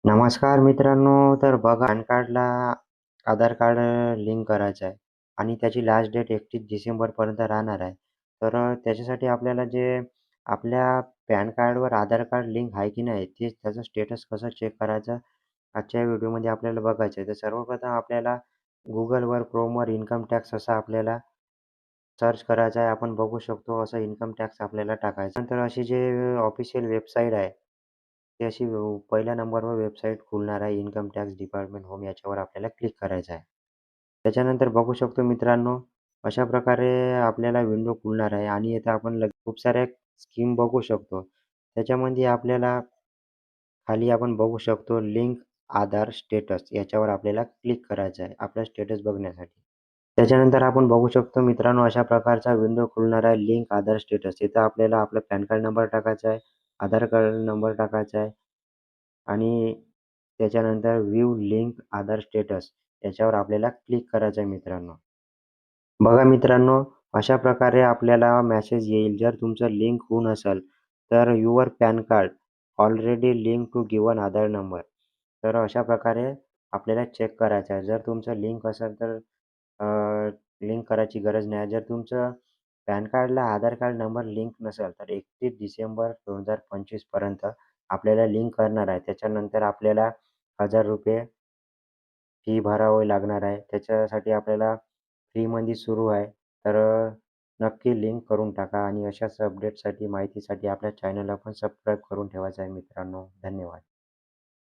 नमस्कार मित्रांनो. तर बघा पॅन कार्डला आधार कार्ड लिंक करायचं आहे आणि त्याची लास्ट डेट 31 डिसेंबरपर्यंत राहणार आहे. तर त्याच्यासाठी आपल्याला जे आपल्या पॅन कार्डवर आधार कार्ड लिंक आहे की नाही ते त्याचं स्टेटस कसं चेक करायचं आजच्या व्हिडिओमध्ये आपल्याला बघायचं आहे. तर सर्वप्रथम आपल्याला Googleवर, Chromeवर इन्कम टॅक्स असा आपल्याला सर्च करायचा आहे. आपण बघू शकतो असं इन्कम टॅक्स आपल्याला टाकायचं. नंतर अशी जे ऑफिशियल वेबसाईट आहे, ती अशी पहिल्या नंबरवर वेबसाईट खुलणार आहे इन्कम टॅक्स डिपार्टमेंट होम याच्यावर आपल्याला क्लिक करायचं आहे. त्याच्यानंतर बघू शकतो मित्रांनो, अशा प्रकारे आपल्याला विंडो खुलणार आहे आणि इथं आपण खूप साऱ्या स्कीम बघू शकतो. त्याच्यामध्ये आपल्याला खाली आपण बघू शकतो लिंक आधार स्टेटस याच्यावर आपल्याला क्लिक करायचं आहे आपलं स्टेटस बघण्यासाठी. त्याच्यानंतर आपण बघू शकतो मित्रांनो अशा प्रकारचा विंडो खुलणार आहे लिंक आधार स्टेटस. इथं आपल्याला आपला पॅन कार्ड नंबर टाकायचा आहे, आधार कार्ड नंबर टाकायचा आहे आणि त्याच्यानंतर व्ह्यू लिंक आधार स्टेटस याच्यावर आपल्याला क्लिक करायचं आहे मित्रांनो. बघा मित्रांनो, अशा प्रकारे आपल्याला मेसेज येईल. जर तुमचं लिंक होऊन असेल, तर your PAN card already link to given Aadhaar number. तर अशा प्रकारे आपल्याला चेक करायचं आहे. जर तुमचं लिंक असेल तर लिंक करायची गरज नाही. जर तुमचं पॅन कार्डला आधार कार्ड नंबर लिंक नसेल, तर 31 डिसेंबर 2025 पर्यंत आपल्याला लिंक करणार आहे. त्याच्यानंतर आपल्याला ₹1000 फी भरावी लागणार आहे. त्याच्यासाठी आपल्याला फ्रीमध्ये सुरू आहे. तर नक्की लिंक करून टाका आणि अशाच अपडेटसाठी, माहितीसाठी आपल्या चॅनलला पण सबस्क्राईब करून ठेवायचं आहे मित्रांनो. धन्यवाद.